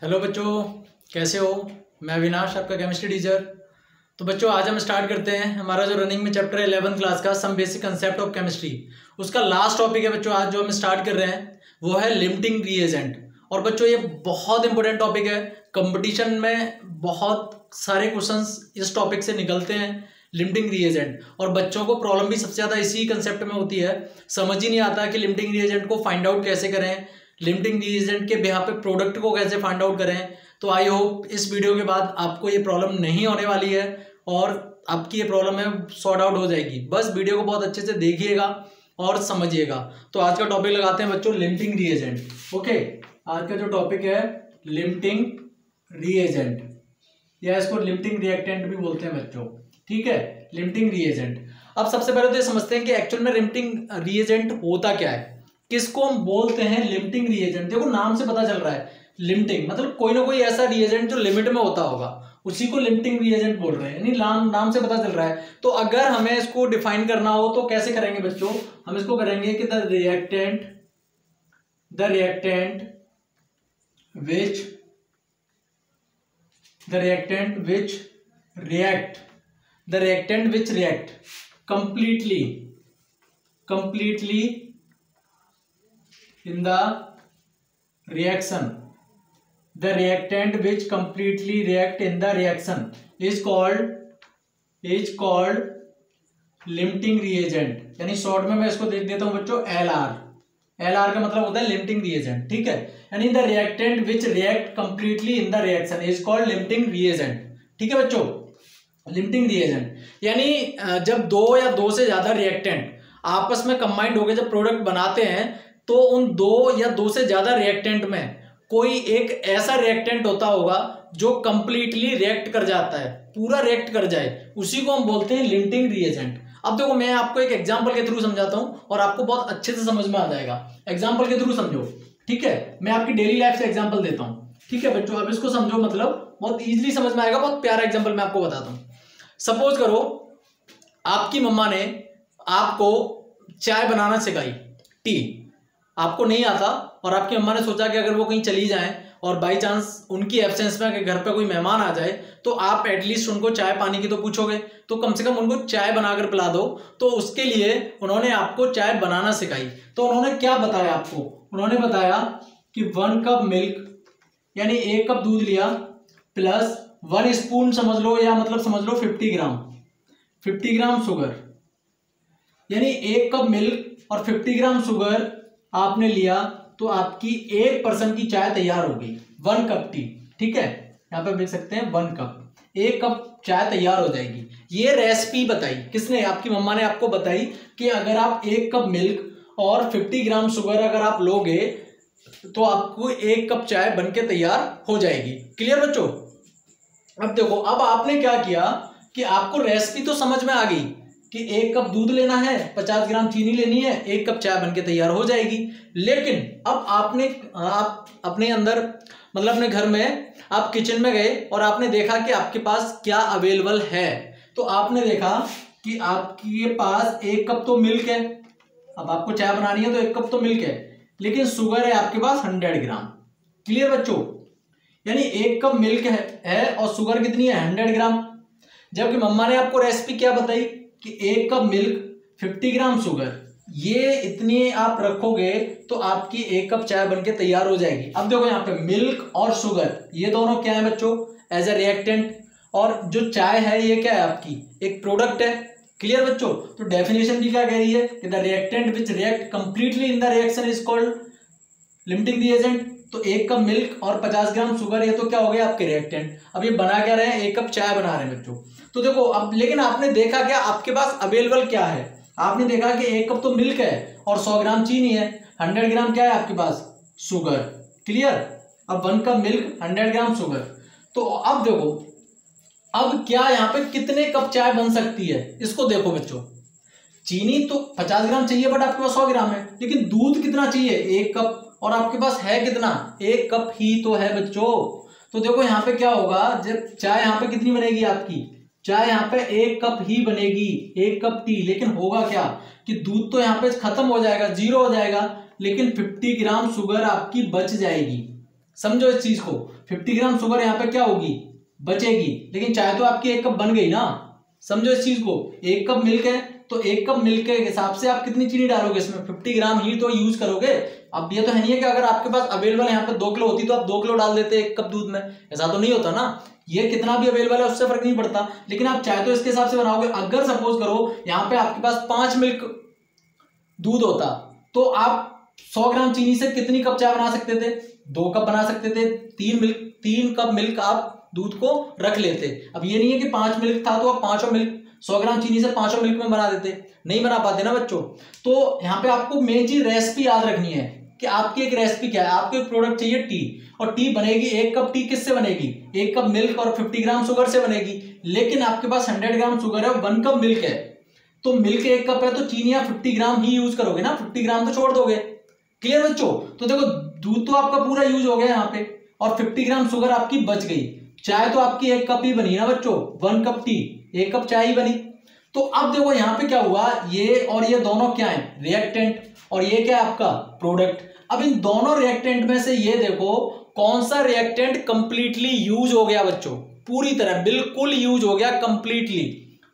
Hello बच्चों, कैसे हो। मैं अविनाश, आपका केमिस्ट्री टीचर। तो बच्चों, आज हम स्टार्ट करते हैं हमारा जो रनिंग में चैप्टर 11th क्लास का some basic concept of chemistry, उसका लास्ट टॉपिक है बच्चों। आज जो हम स्टार्ट कर रहे हैं वो है लिमिटिंग रिएजेंट। और बच्चों, ये बहुत इंपॉर्टेंट टॉपिक है। कंपटीशन में बहुत सारे क्वेश्चंस इस टॉपिक से निकलते हैं, लिमिटिंग रिएजेंट। और बच्चों को प्रॉब्लम भी सबसे ज़्यादा इसी कंसेप्ट में होती है। समझ ही नहीं आता कि लिमिटिंग रिएजेंट को फाइंड आउट कैसे करें, लिमिटिंग रिएजेंट के बिहाफ पे प्रोडक्ट को कैसे फाइंड आउट करें। तो आई होप इस वीडियो के बाद आपको ये प्रॉब्लम नहीं होने वाली है और आपकी ये प्रॉब्लम है सॉर्ट आउट हो जाएगी। बस वीडियो को बहुत अच्छे से देखिएगा और समझिएगा। तो आज का टॉपिक लगाते हैं बच्चों, लिमिटिंग रिएजेंट। ओके, आज का जो टॉपिक है लिमिटिंग रिएजेंट, या इसको लिमिटिंग रिएक्टेंट भी बोलते हैं बच्चों। ठीक है, लिमिटिंग रिएजेंट। अब सबसे पहले तो ये समझते हैं कि एक्चुअल में लिमिटिंग रिएजेंट होता क्या है, किसको हम बोलते हैं लिमिटिंग रिएजेंट। देखो, नाम से पता चल रहा है लिमिटिंग मतलब कोई ना कोई ऐसा रिएजेंट जो लिमिट में होता होगा, उसी को लिमिटिंग रिएजेंट बोल रहे हैं। यानी नाम से पता चल रहा है। तो अगर हमें इसको डिफाइन करना हो तो कैसे करेंगे बच्चों, हम इसको करेंगे कि the reactant which react completely in the reaction, the reactant which completely react in the reaction is called limiting reagent। यानी शॉर्ट में मैं इसको देख देता हूं बच्चों, LR का मतलब होता है लिमिटिंग रिएजेंट। ठीक है, यानी the reactant which react completely in the reaction is called limiting reagent. ठीक है बच्चों, लिमिटिंग रिएजेंट यानी जब दो या दो से ज्यादा रिएक्टेंट आपस में कंबाइंड होकर जब प्रोडक्ट बनाते हैं तो उन दो या दो से ज्यादा रिएक्टेंट में कोई एक ऐसा रिएक्टेंट होता होगा जो कंप्लीटली रिएक्ट कर जाता है, पूरा रिएक्ट कर जाए, उसी को हम बोलते हैं लिमिटिंग रिएजेंट। अब देखो, मैं आपको एक एग्जांपल के थ्रू समझाता हूं और आपको बहुत अच्छे से समझ में आ जाएगा। एग्जांपल के थ्रू समझो। ठीक है, मैं आपकी डेली लाइफ से एग्जांपल देता हूं। ठीक है बच्चों, अब इसको समझो, मतलब बहुत इजीली समझ में आएगा। बहुत प्यारा एग्जांपल मैं आपको बताता हूं। सपोज करो आपकी मम्मा ने आपको चाय बनाना सिखाई, टी आपको नहीं आता, और आपकी मम्मा ने सोचा कि अगर वो कहीं चली जाएं और बाई चांस उनकी एब्सेंस में अगर घर पे कोई मेहमान आ जाए तो आप एटलीस्ट उनको चाय पानी की तो पूछोगे, तो कम से कम उनको चाय बनाकर पिला दो। तो उसके लिए उन्होंने आपको चाय बनाना सिखाई। तो उन्होंने क्या बताया आपको, उन्होंने बताया कि 1 कप मिल्क यानी 1 कप दूध लिया प्लस 1 स्पून समझ लो, या मतलब समझ लो 50 ग्राम शुगर। यानी 1 कप मिल्क और 50 ग्राम शुगर आपने लिया तो आपकी 1 पर्सन की चाय तैयार हो गई, 1 कप टी। ठीक है, यहां पे देख सकते हैं 1 कप, 1 कप चाय तैयार हो जाएगी। ये रेसिपी बताई किसने, आपकी मम्मा ने आपको बताई कि अगर आप 1 कप मिल्क और 50 ग्राम शुगर अगर आप लोगे तो आपको 1 कप चाय बनके तैयार हो जाएगी। क्लियर बच्चों। अब देखो, अब आपने क्या किया कि आपको रेसिपी तो समझ में आ गई कि 1 कप दूध लेना है, 50 ग्राम चीनी लेनी है, 1 कप चाय बनके तैयार हो जाएगी। लेकिन अब आप अपने अंदर मतलब अपने घर में आप किचन में गए और आपने देखा कि आपके पास क्या अवेलेबल है। तो आपने देखा कि आपके पास 1 कप तो मिल्क है। अब आपको चाय बनानी है तो 1 कप तो मिल्क है, लेकिन शुगर है आपके पास 100 ग्राम। क्लियर बच्चों, यानी 1 कप मिल्क है और शुगर कितनी है, 100 ग्राम। जबकि मम्मा ने आपको रेसिपी क्या बताई कि 1 कप मिल्क 50 ग्राम शुगर, ये इतनी आप रखोगे तो आपकी 1 कप चाय बनके तैयार हो जाएगी। अब देखो, यहाँ पे मिल्क और शुगर ये दोनों क्या है बच्चों, एज ए रिएक्टेंट, और जो चाय है ये क्या है आपकी एक प्रोडक्ट है। क्लियर बच्चों। तो डेफिनेशन भी क्या कह रही है कि the reactant which react completely in the reaction is called limiting reagent. तो 1 कप मिल्क और 50 ग्राम शुगर, ये तो क्या हो गया आपके रिएक्टेंट। अब ये बना क्या रहे हैं, 1 कप चाय बना रहे हैं बच्चों। तो देखो, अब लेकिन आपने देखा क्या, आपके पास अवेलेबल क्या है। आपने देखा कि 1 कप तो मिल्क है और 100 ग्राम चीनी है, 100 ग्राम क्या है आपके पास, शुगर। क्लियर। अब 1 कप मिल्क 100 ग्राम शुगर। तो अब देखो, अब क्या यहाँ पे कितने कप चाय बन सकती है, इसको देखो बच्चों। चीनी तो 50 ग्राम चाहिए बट आपके पास 100 ग्राम है, लेकिन दूध कितना चाहिए, 1 कप, और आपके पास है कितना, 1 कप ही तो है बच्चों। तो देखो यहाँ पे क्या होगा, जब चाय यहाँ पे कितनी बनेगी आपकी, चाय यहाँ पे 1 कप ही बनेगी, 1 कप टी। लेकिन होगा क्या कि दूध तो यहाँ पे खत्म हो जाएगा, 0 हो जाएगा, लेकिन 50 ग्राम शुगर आपकी बच जाएगी। समझो इस चीज को, 50 ग्राम शुगर यहाँ पे क्या होगी, बचेगी, लेकिन चाय तो आपकी 1 कप बन गई ना। समझो इस चीज को, 1 कप मिल्क है तो 1 कप मिल्क के हिसाब से आप कितनी चीनी डालोगे इसमें, 50 ग्राम ही तो यूज करोगे। अब ये तो है नहीं है कि अगर आपके पास अवेलेबल यहाँ पे 2 किलो होती तो आप 2 किलो डाल देते 1 कप दूध में, ऐसा तो नहीं होता ना। ये कितना भी अवेलेबल है उससे फर्क नहीं पड़ता, लेकिन आप चाय तो इसके हिसाब से बनाओगे। अगर सपोज करो यहाँ पे आपके पास 5 मिल्क दूध होता तो आप 100 ग्राम चीनी से कितनी कप चाय बना सकते थे, 2 कप बना सकते थे। 3 कप मिल्क आप दूध को रख लेते। अब ये नहीं है कि 5 मिल्क था तो आप 5 मिल्क 100 ग्राम चीनी से 5 मिल्क में बना देते, नहीं बना पाते ना बच्चों। तो यहाँ पे आपको मेन चीज रेसिपी याद रखनी है कि आपकी एक रेसिपी क्या है, आपको एक प्रोडक्ट चाहिए टी, और टी बनेगी 1 कप टी किससे बनेगी, 1 कप मिल्क और 50 ग्राम शुगर से बनेगी। लेकिन आपके पास 100 ग्राम शुगर है और 1 कप मिल्क है, तो मिल्क 1 कप है तो चीनी आप 50 ग्राम ही यूज करोगे ना, 50 ग्राम तो छोड़ दोगे। क्लियर बच्चों। तो देखो दूध तो आपका पूरा यूज हो गया यहाँ पे और 50 ग्राम शुगर आपकी बच गई। चाय तो आपकी 1 कप ही बनी ना बच्चों, 1 कप टी 1 कप चाय ही बनी। तो अब देखो यहाँ पे क्या हुआ, ये और ये दोनों क्या है, रिएक्टेंट, और ये क्या है आपका प्रोडक्ट। अब इन दोनों रिएक्टेंट में से ये देखो कौन सा रिएक्टेंट कंप्लीटली यूज हो गया बच्चों, पूरी तरह बिल्कुल यूज हो गया कंप्लीटली।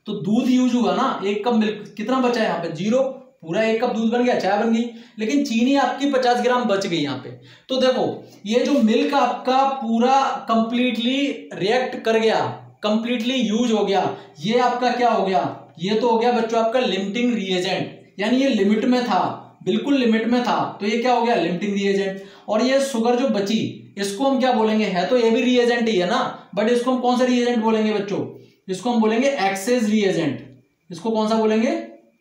तो दूध यूज हुआ ना, 1 कप मिल्क, कितना बचा यहाँ पे 0, पूरा 1 कप दूध बन गया, चाय बन गई, लेकिन चीनी आपकी 50 ग्राम बच गई यहाँ पे। तो देखो ये जो मिल्क आपका पूरा कंप्लीटली रिएक्ट कर गया, कंप्लीटली यूज हो गया, ये आपका क्या हो गया, ये तो हो गया बच्चों आपका लिमिटिंग रिएजेंट, यानी ये लिमिट में था, बिल्कुल लिमिट में था, तो ये क्या हो गया लिमिटिंग रिएजेंट। और ये शुगर जो बची इसको हम क्या बोलेंगे, है तो ये भी रिएजेंट ही है ना, बट इसको हम कौन सा रिएजेंट बोलेंगे बच्चों, इसको हम बोलेंगे एक्सेस रिएजेंट। इसको कौन सा बोलेंगे,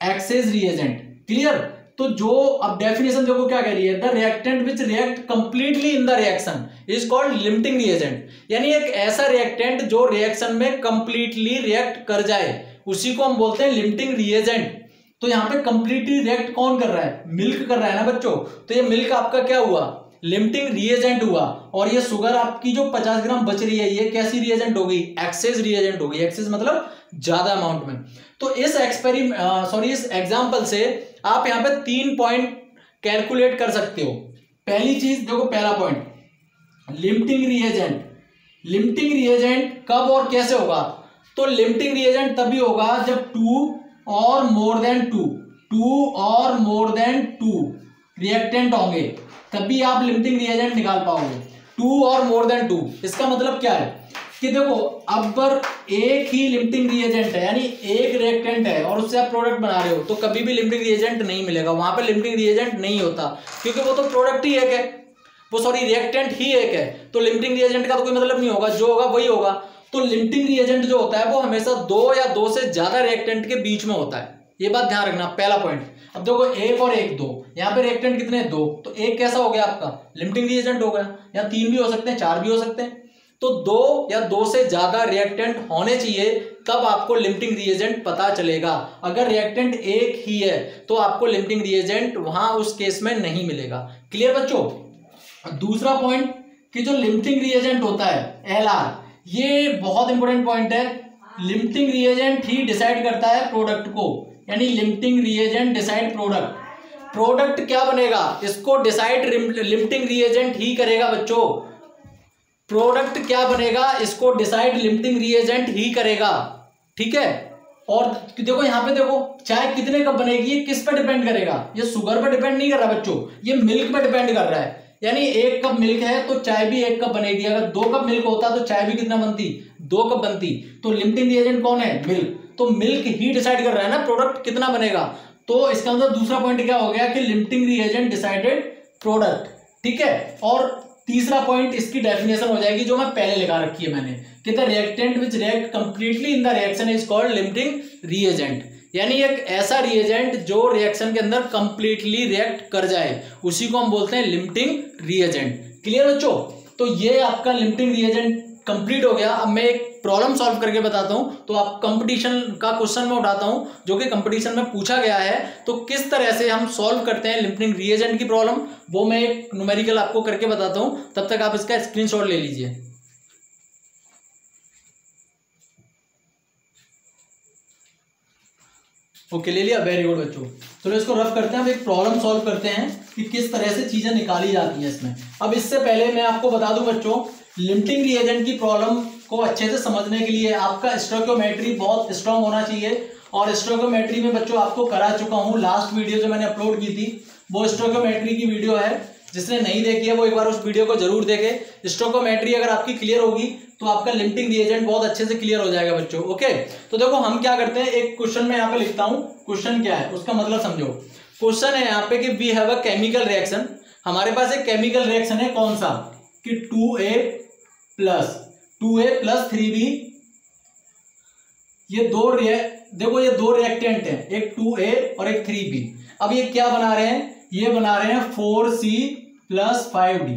एक्सेस रिएजेंट। क्लियर। तो जो अब डेफिनेशन देखो क्या कह रही है, the reactant which react completely in the reaction is called limiting reagent, यानी एक ऐसा रिएक्टेंट जो रिएक्शन में कंप्लीटली रिएक्ट कर जाए उसी को हम बोलते हैं लिमिटिंग रिएजेंट। तो यहाँ पे कंप्लीटली रिएक्ट कौन कर रहा है, मिल्क कर रहा है ना बच्चों, तो ये मिल्क आपका क्या हुआ, लिमिटिंग रिएजेंट हुआ। और ये शुगर आपकी जो 50 ग्राम बच रही है ये कैसी रिएजेंट हो गई, एक्सेस रिएजेंट हो गई। एक्सेस मतलब ज्यादा अमाउंट में। तो इस इस एग्जांपल से आप यहाँ पे 3 पॉइंट कैलकुलेट कर सकते हो। पहली चीज देखो, पहला point limiting reagent. Limiting reagent कब और कैसे होगा, तो लिमिटिंग रिएजेंट तभी होगा जब 2 और मोर देन 2 रिएक्टेंट होंगे, तभी आप लिमिटिंग रिएजेंट निकाल पाओगे। 2 और मोर देन 2 इसका मतलब क्या है कि देखो अब एक ही लिमिटिंग रिएजेंट है, यानी एक रिएक्टेंट है और उससे आप प्रोडक्ट बना रहे हो, तो कभी भी लिमिटिंग रिएजेंट नहीं मिलेगा, वहां पे लिमिटिंग रिएजेंट नहीं होता, क्योंकि वो तो प्रोडक्ट ही एक है, रिएक्टेंट ही एक है, तो लिमिटिंग रिएजेंट का तो कोई मतलब नहीं होगा, जो होगा वही होगा। तो लिमिटिंग रिएजेंट जो होता है वो हमेशा 2 या 2 से ज्यादा रिएक्टेंट के बीच में होता है, ये बात ध्यान रखना, पहला पॉइंट। अब देखो 1 और 1 2, यहाँ पे रिएक्टेंट कितने 2, तो 1 कैसा हो गया आपका लिमिटिंग रिएजेंट हो गया, या 3 भी हो सकते हैं 4 भी हो सकते हैं। तो 2 या 2 से ज्यादा रिएक्टेंट होने चाहिए, तब आपको लिमिटिंग रिएजेंट पता चलेगा। अगर रिएक्टेंट एक ही है तो आपको लिमिटिंग रिएजेंट वहां उस केस में नहीं मिलेगा। क्लियर बच्चों। दूसरा पॉइंट कि जो लिमिटिंग रिएजेंट होता है LR, ये बहुत इंपॉर्टेंट पॉइंट है। लिमिटिंग रिएजेंट ही डिसाइड करता है प्रोडक्ट को, यानी limiting reagent decide product. Product क्या बनेगा इसको डिसाइड लिमिटिंग रिएजेंट ही करेगा बच्चों। प्रोडक्ट क्या बनेगा इसको डिसाइड लिमिटिंग रिएजेंट ही करेगा, ठीक है। और देखो यहाँ पे देखो चाय कितने कप बनेगी, ये किस पे डिपेंड करेगा, ये शुगर पे डिपेंड नहीं कर रहा बच्चों, ये मिल्क पे डिपेंड कर रहा है। यानी 1 कप मिल्क है तो चाय भी 1 कप बनेगी, अगर 2 कप मिल्क होता तो चाय भी कितना बनती, 2 कप बनती। तो लिमिटिंग रिएजेंट कौन है, मिल्क, तो मिल्क ही डिसाइड कर रहा है ना प्रोडक्ट कितना बनेगा। तो इसका मतलब दूसरा पॉइंट क्या हो गया कि लिमिटिंग रिएजेंट डिसाइडेड प्रोडक्ट, ठीक है। और तीसरा पॉइंट इसकी डेफिनेशन हो जाएगी जो मैं पहले लिखा रखी है मैंने, कि the reactant which react completely in the reaction is called limiting reagent, यानी एक ऐसा रिएजेंट जो रिएक्शन के अंदर कंप्लीटली रिएक्ट कर जाए उसी को हम बोलते हैं लिमिटिंग रिएजेंट। क्लियर बच्चों। तो ये आपका लिमिटिंग रिएजेंट कंप्लीट हो गया। अब मैं एक प्रॉब्लम सॉल्व करके बताता हूं, तो आप कंपटीशन का क्वेश्चन में उठाता हूं जो कि कंपटीशन में पूछा गया है, तो किस तरह से हम सॉल्व करते हैं लिमिटिंग रिएजेंट की प्रॉब्लम, वो मैं एक न्यूमेरिकल आपको करके बताता हूं, तब तक आप इसका स्क्रीनशॉट ले लीजिए। ओके, ले लिया, वेरी गुड बच्चों। तो इसको रफ करते हैं, अब एक प्रॉब्लम सॉल्व करते हैं कि किस तरह से चीजें निकाली जाती हैं इसमें। अब इससे पहले मैं आपको बता दूं बच्चों, लिमिटिंग रिएजेंट की प्रॉब्लम को अच्छे से समझने के लिए आपका स्टोइकियोमेट्री बहुत स्ट्रांग होना चाहिए। और स्टोइकियोमेट्री में बच्चों आपको करा चुका हूं, लास्ट वीडियो जो मैंने अपलोड की थी वो स्टोइकियोमेट्री की वीडियो है। जिसने नहीं देखी है वो एक बार उस वीडियो को जरूर देखे। स्टोइकियोमेट्री अगर आपकी क्लियर होगी तो आपका लिमिटिंग रिएजेंट बहुत अच्छे से क्लियर हो जाएगा बच्चों। ओके, तो देखो हम क्या करते हैं, एक क्वेश्चन में यहाँ पे लिखता हूं, क्वेश्चन क्या है उसका मतलब समझो। क्वेश्चन है यहाँ पे कि we have a chemical reaction, हमारे पास एक केमिकल रिएक्शन है, कौन सा, कि 2A प्लस 3B, ये देखो ये दो रिएक्टेंट हैं, एक 2A और एक 3B। अब ये क्या बना रहे हैं, ये बना रहे हैं 4C प्लस 5D,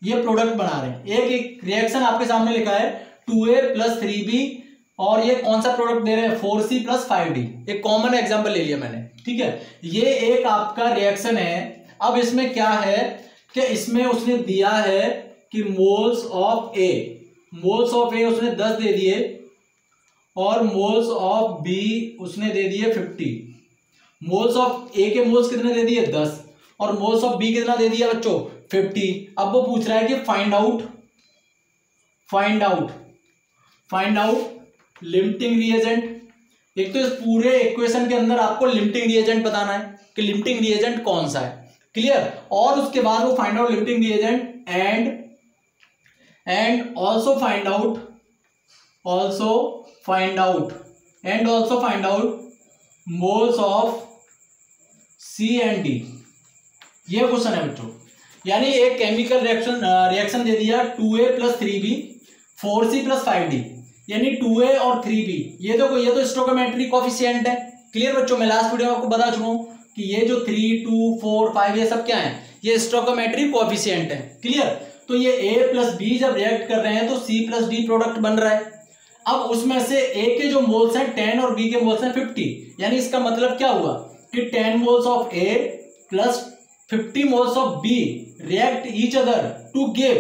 ये प्रोडक्ट बना रहे हैं। एक रिएक्शन आपके सामने लिखा है 2A प्लस 3B, और ये कौन सा प्रोडक्ट दे रहे हैं, 4C प्लस 5D। एक कॉमन एग्जांपल ले लिया मैंने, ठीक है। ये एक आपका रिएक्शन है। अब इसमें क्या है कि इसमें उसने दिया है कि मोल्स ऑफ ए उसने 10 दे दिए, और मोल्स ऑफ बी उसने दे दिए 50। मोल्स ऑफ ए के मोल्स कितने दे दिए, 10, और मोल्स ऑफ बी कितना दे दिया बच्चों, 50। अब वो पूछ रहा है कि फाइंड आउट लिमिटिंग रिएजेंट। एक तो इस पूरे इक्वेशन के अंदर आपको लिमिटिंग रिएजेंट बताना है कि लिमिटिंग रिएजेंट कौन सा है, क्लियर। और उसके बाद वो find out limiting reagent and also find out moles of C and D। ये क्वेश्चन है बच्चों। यानी एक केमिकल रिएक्शन दे दिया 2A plus 3B 4C plus 5D, यानी 2A और 3B। ये देखो ये तो स्टोइकियोमेट्री कोएफिशिएंट है, क्लियर बच्चों। मैं लास्ट वीडियो में आपको बता चुका हूं कि ये जो 3, 2, 4, 5 ये सब क्या है, ये स्टोइकियोमेट्री कोएफिशिएंट है, क्लियर। तो ये A प्लस B जब रिएक्ट कर रहे हैं तो C प्लस D प्रोडक्ट बन रहा है। अब उसमें से A के जो मोल्स हैं 10 और B के मोल्स हैं 50, यानी इसका मतलब क्या हुआ कि 10 moles of A plus 50 moles of B react each other to give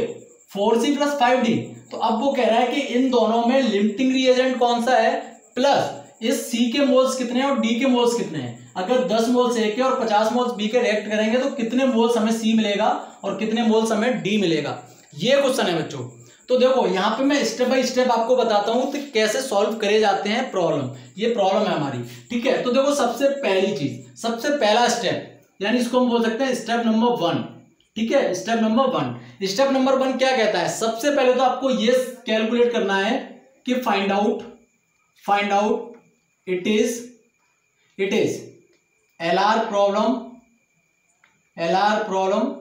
4C plus 5D। तो अब वो कह रहा है कि इन दोनों में लिमिटिंग रिएजेंट कौन सा है, प्लस इस C के मोल्स कितने हैं और D के मोल्स कितने हैं। अगर 10 मोल्स A के और 50 मोल्स B के रिएक्ट करेंगे तो कितने मोल्स हमें C मिलेगा और कितने मोल्स हमें D मिलेगा, ये क्वेश्चन है बच्चों। तो देखो यहाँ पे मैं स्टेप बाय स्टेप आपको बताता हूं कि कैसे सॉल्व करे जाते हैं प्रॉब्लम। ये प्रॉब्लम है हमारी, ठीक है। तो देखो सबसे पहली चीज, सबसे पहला स्टेप, यानी इसको हम बोल सकते हैं स्टेप नंबर 1, ठीक है। स्टेप नंबर 1 क्या कहता है, सबसे पहले तो आपको ये कैलकुलेट करना है कि find out it is LR problem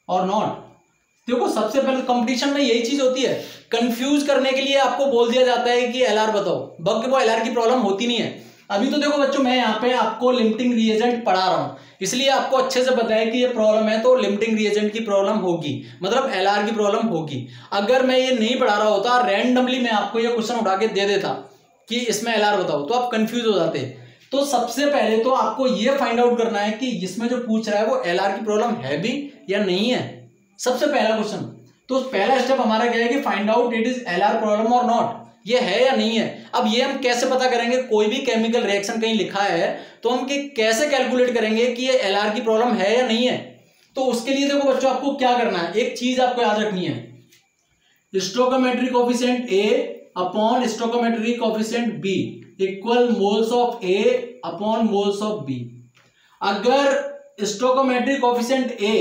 और नॉट। देखो सबसे पहले कंपटीशन में यही चीज होती है, कंफ्यूज करने के लिए आपको बोल दिया जाता है कि LR बताओ, बल्कि वो LR की प्रॉब्लम होती नहीं है। अभी तो देखो बच्चों मैं यहाँ पे आपको लिमिटिंग रिएजेंट पढ़ा रहा हूँ, इसलिए आपको अच्छे से पता है कि ये प्रॉब्लम है तो लिमिटिंग रिएजेंट की प्रॉब्लम होगी, मतलब LR की प्रॉब्लम होगी। अगर मैं ये नहीं पढ़ा रहा होता, रैंडमली मैं आपको ये क्वेश्चन उठा के दे देता कि इसमें LR बताओ, तो आप कंफ्यूज हो जाते। तो सबसे पहले तो आपको ये फाइंड आउट करना है कि इसमें जो पूछ रहा है वो LR की प्रॉब्लम है भी या नहीं है, सबसे पहला क्वेश्चन। तो पहला स्टेप हमारा क्या है कि find out it is LR problem और नॉट, ये है या नहीं है। अब ये हम कैसे पता करेंगे, कोई भी केमिकल रिएक्शन कहीं लिखा है तो हम कैसे कैलकुलेट करेंगे कि ये LR की प्रॉब्लम है या नहीं है। तो उसके लिए देखो बच्चों आपको क्या करना है, एक चीज आपको याद रखनी है, stoichiometric coefficient A upon stoichiometric coefficient B equal moles of A upon moles of B। अगर stoichiometric coefficient A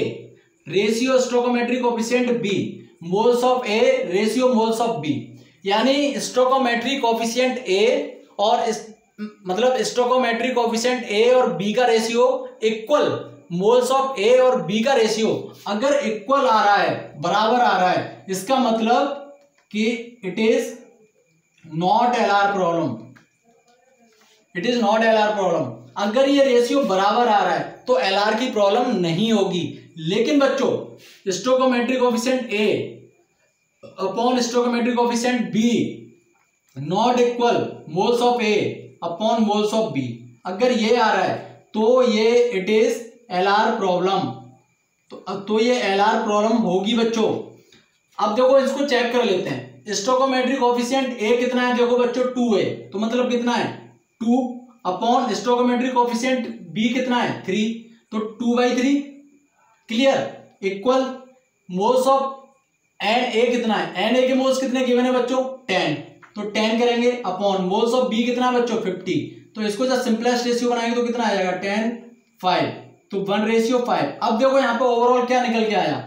ratio stoichiometric coefficient B moles of A ratio moles of B, यानी स्टोइकियोमेट्रिक कोएफिशिएंट A और मतलब stoichiometric coefficient A और B का ratio equal moles of A और B का ratio अगर equal आ रहा है, बराबर आ रहा है, इसका मतलब कि it is not LR problem, it is not LR problem. अगर ये रेशियो बराबर आ रहा है तो LR की प्रॉब्लम नहीं होगी। लेकिन बच्चों stoichiometric coefficient A upon stoichiometric coefficient B not equal moles of A upon moles of B, अगर ये आ रहा है तो ये इट इज LR प्रॉब्लम, तो ये LR प्रॉब्लम होगी बच्चों। अब देखो इसको चेक कर लेते हैं, स्टोइकियोमेट्रिक कोएफिशिएंट A कितना है, देखो बच्चों 2A, तो मतलब कितना है 2 अपॉन स्टोइकोमेट्रिक कोएफिशिएंट बी कितना है 3, तो 2/3 clear equal moles of n A कितना है, एन ए के मोल्स कितने गिवन है बच्चों 10, तो 10 करेंगे अपॉन मोल्स ऑफ बी कितना है बच्चों 50, तो इसको जब सिंपलेस्ट रेशियो बनाएंगे तो कितना आ जाएगा 10 5, तो 1:5। अब देखो यहाँ पे ओवरऑल क्या निकल के आया,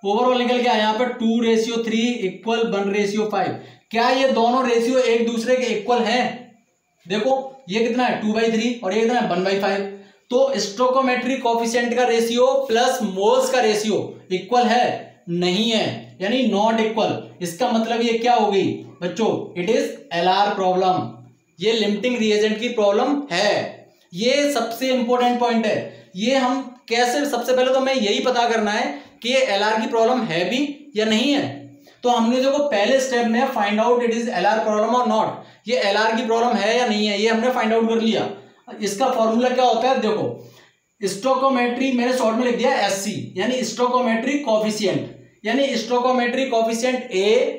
ओवरऑल निकल के आया यहाँ पर 2:3 इक्वल 1:5। क्या ये दोनों रेशियो एक दूसरे के इक्वल हैं? देखो ये कितना है 2/3 और ये कितना है 1/5, तो स्टोइकोमेट्रिक कोएफिशिएंट का रेशियो प्लस मोल्स का रेशियो इक्वल है, नहीं है, यानी नॉट इक्वल। इसका मतलब ये क्या हो गई बच्चों, इट इज एलआर प्रॉब्लम, ये लिमिटिंग रिएजेंट की प्रॉब्लम है। ये सबसे इंपॉर्टेंट पॉइंट है। ये हम कैसे, सबसे पहले तो हमें यही पता करना है कि ये एलआर की प्रॉब्लम है भी या नहीं है। तो हमने देखो पहले स्टेप में find out it is LR problem और नॉट, ये एलआर की प्रॉब्लम है या नहीं है ये हमने फाइंड आउट कर लिया। इसका फॉर्मूला क्या होता है, देखो स्टोइकोमेट्री मैंने शॉर्ट में लिख दिया एससी, यानी स्टोइकोमेट्रिक कोएफिशिएंट, यानी stoichiometric coefficient A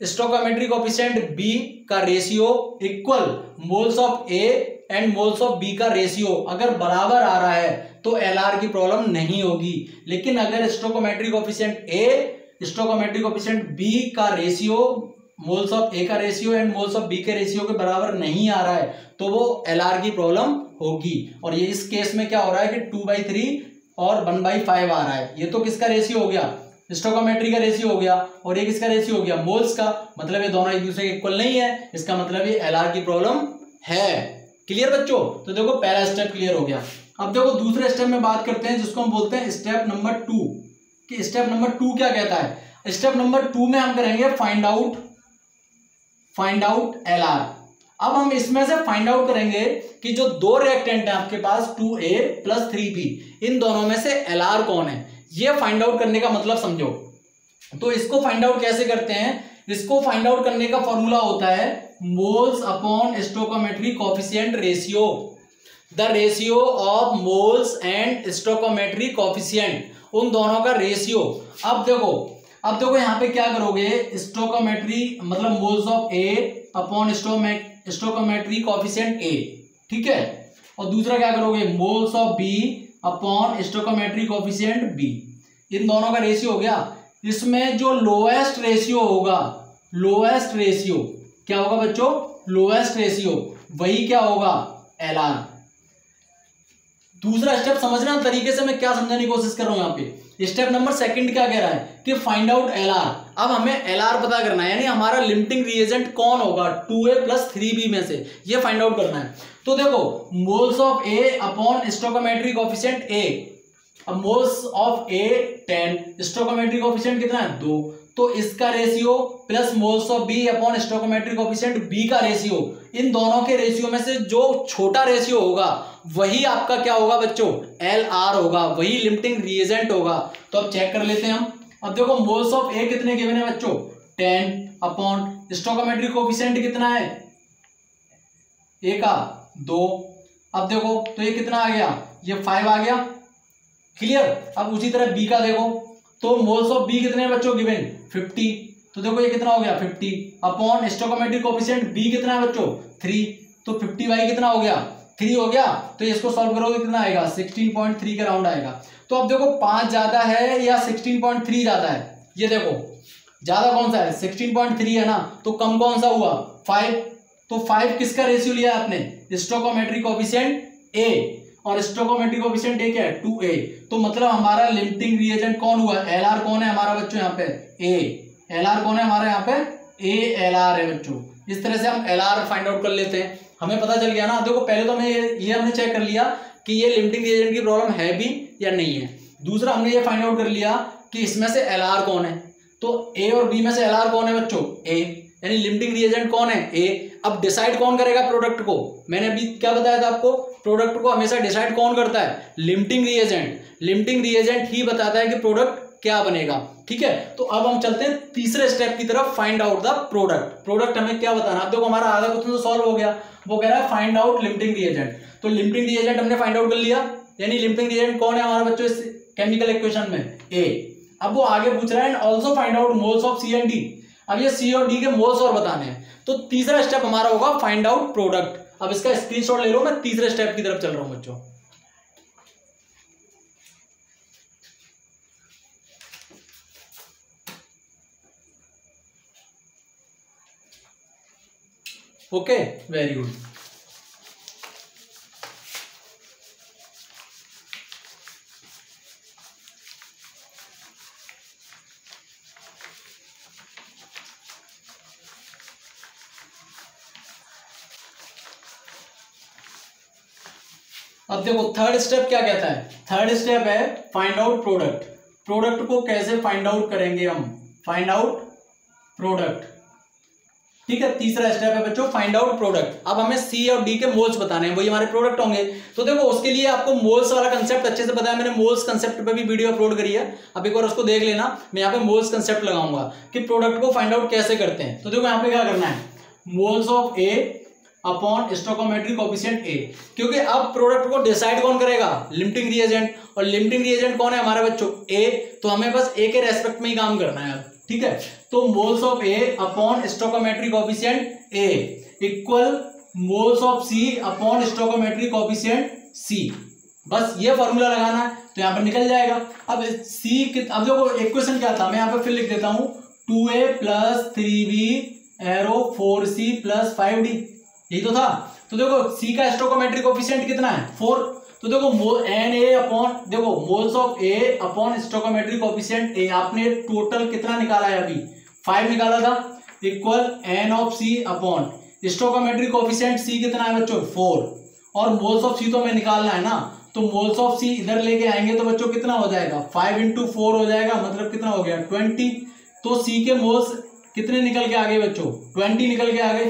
stoichiometric coefficient B का ratio equal moles of A and moles of B का रेशियो अगर बराबर आ रहा है तो एलआर की प्रॉब्लम नहीं होगी। लेकिन अगर stoichiometric coefficient A stoichiometric coefficient B का रेशियो मोल्स ऑफ ए का ratio and moles of B के रेशियो के बराबर नहीं आ रहा है तो वो एलआर की प्रॉब्लम होगी। और ये इस केस में क्या हो रहा है कि 2/3 और 1/5 आ रहा है। ये तो किसका रेशियो हो गया, स्टोइकोमेट्री का रेशियो हो गया, और ये किसका रेशियो हो गया, मोल्स का। मतलब ये दोनों एक दूसरे के इक्वल नहीं है, इसका मतलब ये एलआर की प्रॉब्लम है। क्लियर बच्चों, तो देखो पहला स्टेप क्लियर हो गया। अब देखो दूसरे स्टेप में बात करते हैं जिसको हम बोलते हैं स्टेप नंबर 2, कि स्टेप नंबर 2 क्या कहता है। स्टेप नंबर 2 में हम करेंगे फाइंड आउट एलआर। अब हम इसमें से फाइंड आउट करेंगे कि जो दो रिएक्टेंट है आपके पास 2A + 3B, इन दोनों में से एलआर कौन है, ये फाइंड आउट करने का मतलब समझो। तो इसको फाइंड आउट कैसे करते हैं, इसको फाइंड आउट करने का फॉर्मूला होता है moles upon stoichiometric coefficient ratio, the ratio of moles and stoichiometric coefficient, उन दोनों का रेशियो। अब देखो यहाँ पे क्या करोगे, स्टोइकोमेट्री मतलब moles of A upon stoichiometric coefficient A, ठीक है, और दूसरा क्या करोगे moles of B upon stoichiometric coefficient B, इन दोनों का रेशियो हो गया। इसमें जो लोएस्ट रेशियो होगा, लोएस्ट रेशियो क्या होगा बच्चों, लोएस्ट रेशियो वही क्या होगा एलआर। दूसरा स्टेप समझना तरीके से मैं क्या समझाने की कोशिश कर रहा हूं यहाँ पे। स्टेप नंबर 2 क्या कह रहा है कि फाइंड आउट एलआर। अब हमें एलआर पता करना है, यानी हमारा लिमिटिंग रिएजेंट कौन होगा 2A + 3B में से, ये फाइंड आउट करना है। तो देखो moles of A upon stoichiometric coefficient A, अब moles of A 10, stoichiometric coefficient कितना है 2, तो इसका ratio plus moles of B upon stoichiometric coefficient B का रेशियो, इन दोनों के रेशियो में से जो छोटा रेशियो होगा वही आपका क्या होगा बच्चों एलआर होगा, वही लिमिटिंग रिएजेंट होगा। तो अब चेक कर लेते हैं हम। अब देखो मोल्स ऑफ ए कितने गिवन है बच्चों 10 अपॉन स्टोइकोमेट्रिक कोएफिशिएंट कितना है ए का 2। अब देखो तो ये कितना आ गया, ये 5 आ गया, क्लियर। अब उसी तरह बी का देखो, तो मोल्स ऑफ बी कितने बच्चों गिवन 50, तो देखो ये कितना हो गया 50 अपॉन स्टोइकोमेट्रिक कोएफिशिएंट बी कितना है बच्चों 3, तो 50/, कितना हो गया 3 हो गया। तो इसको सॉल्व करोगे कितना आएगा 16.3 के राउंड आएगा। तो अब देखो 5 ज्यादा है या 16.3 ज्यादा है, ये देखो ज्यादा कौन सा है 16.3 है ना, तो कम कौन सा हुआ 5, तो 5 किसका रेशियो लिया आपने स्टोइकोमेट्रिक कोएफिशिएंट ए, और स्टोइकोमेट्रिक कोएफिशिएंट ए क्या है 2A, तो मतलब हमारा लिमिटिंग रिएजेंट कौन हुआ एलआर कौन है हमारा बच्चों यहाँ पे ए, एलआर कौन है हमारे यहाँ पे ए एलआर है बच्चों। इस तरह से हम एलआर फाइंड आउट कर लेते हैं, हमें पता चल गया ना। देखो पहले तो हमें ये हमने चेक कर लिया कि ये लिमिटिंग रिएजेंट की प्रॉब्लम है भी या नहीं है। दूसरा हमने ये फाइंड आउट कर लिया कि इसमें से एलआर कौन है, तो ए और बी में से एलआर कौन है बच्चों ए, यानी लिमिटिंग रिएजेंट कौन है ए। अब डिसाइड कौन करेगा प्रोडक्ट को, मैंने अभी क्या बताया था आपको, प्रोडक्ट को हमेशा डिसाइड कौन करता है लिमिटिंग रिएजेंट, लिमिटिंग रिएजेंट ही बताता है कि प्रोडक्ट क्या बनेगा, ठीक है। तो अब हम चलते हैं तीसरे स्टेप की तरफ, find out the product. Product हमें क्या बताना, अब देखो हमारा आधा क्वेश्चन तो सॉल्व हो गया, वो कह रहा है फाइंड आउट लिमिटिंग रिएजेंट। तो लिमिटिंग रिएजेंट हमने फाइंड आउट कर लिया, यानी लिमिटिंग रिएजेंट कौन है हमारा बच्चों इस केमिकल इक्वेशन में ए। अब वो आगे पूछ रहा है and also find out moles of C and D. अब ये सी और डी के मोल्स और बताने हैं। तो तीसरा स्टेप हमारा होगा फाइंड आउट प्रोडक्ट। अब इसका स्क्रीनशॉट ले लो, मैं तीसरे स्टेप की तरफ चल रहा हूं बच्चों। Okay, very good. अब देखो थर्ड स्टेप क्या कहता है। थर्ड स्टेप है फाइंड आउट प्रोडक्ट। प्रोडक्ट को कैसे फाइंड आउट करेंगे हम, फाइंड आउट प्रोडक्ट। ठीक है, तीसरा स्टेप है बच्चों फाइंड आउट प्रोडक्ट। अब हमें सी और डी के मोल्स बताने हैं, वही हमारे प्रोडक्ट होंगे। तो देखो उसके लिए आपको मोल्स वाला कंसेप्ट अच्छे से पता है, मैंने मोल्स कंसेप्ट पे भी वीडियो अपलोड करी है, अब एक बार उसको देख लेना। मैं यहाँ पे मोल्स कंसेप्ट लगाऊंगा कि प्रोडक्ट को फाइंड आउट कैसे करते हैं। तो देखो यहाँ पे क्या करना है, moles of A upon stoichiometric coefficient A, क्योंकि अब प्रोडक्ट को डिसाइड कौन करेगा, लिमिटिंग रिएजेंट। और लिमिटिंग रिएजेंट कौन है हमारा बच्चों, ए। तो हमें बस ए के रेस्पेक्ट में ही काम करना है। ठीक है, तो moles of A upon stoichiometric coefficient A equal moles of C upon stoichiometric coefficient C. बस ये फॉर्मूला लगाना है तो यहाँ पर निकल जाएगा। अब सी अब देखो इक्वेशन क्या था, मैं यहाँ पे फिर लिख देता हूँ 2a + 3b arrow 4c + 5d, यही तो था। तो देखो C का स्टोइकोमेट्रिक कोएफिशिएंट कितना है, 4। तो देखो एन ए अपॉन, देखो moles of A upon stoichiometric coefficient A, आपने टोटल कितना निकाला है अभी, 5 निकाला था, equal N of C upon stoichiometric coefficient C कितना है बच्चों, 4। और मोल्स ऑफ सी तो हमें निकालना है ना, तो मोल्स ऑफ सी इधर लेके आएंगे तो बच्चों कितना हो जाएगा, 5 × 4 हो जाएगा, मतलब कितना हो गया 20। तो सी के मोल्स कितने निकल के आ गए बच्चों, 20 निकल के आ गए।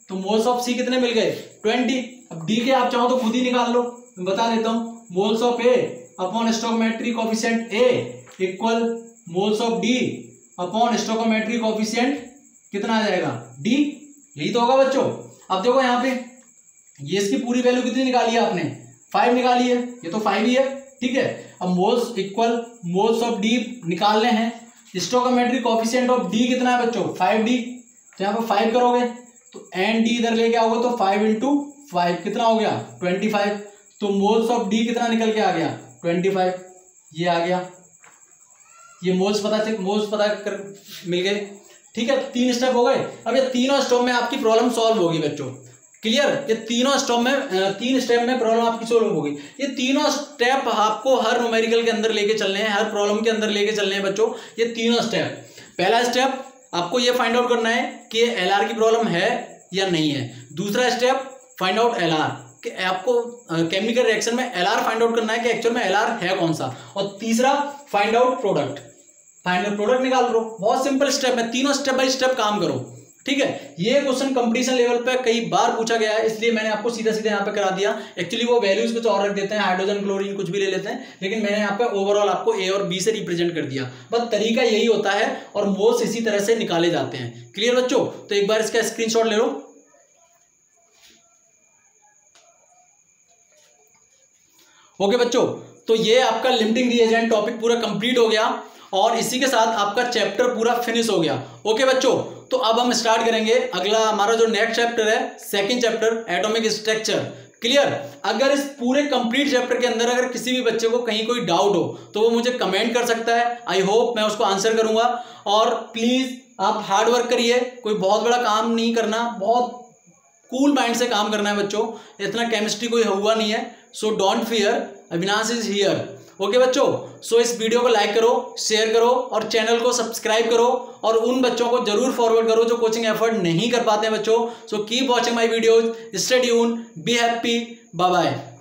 तो मोल्स ऑफ सी कितने मिल गए, 20। अब डी के आप चाहो तो खुद ही निकाल लो, मैं बता देता हूँ। Moles of A upon stoichiometric coefficient A equal moles of D upon stoichiometric coefficient कितना आ जाएगा, डी। यही तो होगा बच्चों। अब देखो यहाँ पे ये इसकी पूरी वैल्यू कितनी निकाली है आपने, 5 निकाली है, ये तो 5 ही है। ठीक है, अब moles equal moles of D निकालने हैं, स्टोइकोमेट्रिक कोएफिशिएंट ऑफ डी कितना है बच्चों, 5d। तो यहाँ पर 5 करोगे तो एन डी इधर लेके आओगे तो 5 × 5 कितना हो गया, 25। तो मोल्स ऑफ डी कितना निकल के आ गया, 25। ये आ गया, ये मोल्स पता कर मिल गए। ठीक है, 3 स्टेप हो गए। अब ये तीनों स्टेप में आपकी प्रॉब्लम सॉल्व होगी बच्चों, क्लियर। ये तीनों स्टेप में 3 स्टेप में प्रॉब्लम आपकी सॉल्व होगी। ये तीनों स्टेप आपको हर न्यूमेरिकल के अंदर लेके चलने हैं, हर प्रॉब्लम के अंदर लेके चलने हैं बच्चों। ये तीनों स्टेप, पहला स्टेप आपको ये फाइंड आउट करना है कि एलआर की प्रॉब्लम है या नहीं है। दूसरा स्टेप फाइंड आउट एलआर, कि आपको केमिकल रिएक्शन में एलआर फाइंड आउट करना है कि एक्चुअल में एलआर है कौन सा। और तीसरा फाइंड आउट प्रोडक्ट, प्रोडक्ट निकाल लो। बहुत सिंपल स्टेप है, तीनों स्टेप बाय स्टेप काम करो। ठीक है, ये क्वेश्चन कंपटीशन लेवल पे कई बार पूछा गया है, इसलिए मैंने आपको सीधा सीधा यहाँ पे करा दिया। एक्चुअली वो वैल्यूज कुछ और रख देते हैं, हाइड्रोजन क्लोरीन कुछ भी ले लेते हैं, लेकिन मैंने यहाँ पे ओवरऑल आपको ए और बी से रिप्रेजेंट कर दिया। बस तरीका यही होता है और मोल्स इसी तरह से निकाले जाते हैं। क्लियर बच्चों, तो एक बार इसका स्क्रीनशॉट ले लो। ओके बच्चों, तो ये आपका लिमिटिंग रिएजेंट टॉपिक पूरा कंप्लीट हो गया और इसी के साथ आपका चैप्टर पूरा फिनिश हो गया। ओके बच्चों, तो अब हम स्टार्ट करेंगे अगला हमारा जो नेक्स्ट चैप्टर है, second chapter atomic structure. Clear. अगर इस पूरे कंप्लीट चैप्टर के अंदर अगर किसी भी बच्चे को कहीं कोई डाउट हो तो वो मुझे कमेंट कर सकता है, आई होप मैं उसको आंसर करूंगा। और प्लीज आप हार्ड वर्क करिए, कोई बहुत बड़ा काम नहीं करना, बहुत कूल माइंड से काम करना है बच्चों, इतना केमिस्ट्री कोई हुआ नहीं है। So don't fear, Avinash is here. Okay बच्चों, सो इस वीडियो को लाइक करो, शेयर करो और चैनल को सब्सक्राइब करो और उन बच्चों को जरूर फॉरवर्ड करो जो कोचिंग एफर्ट नहीं कर पाते हैं बच्चों। So keep watching my videos, stay tuned, be happy, bye bye.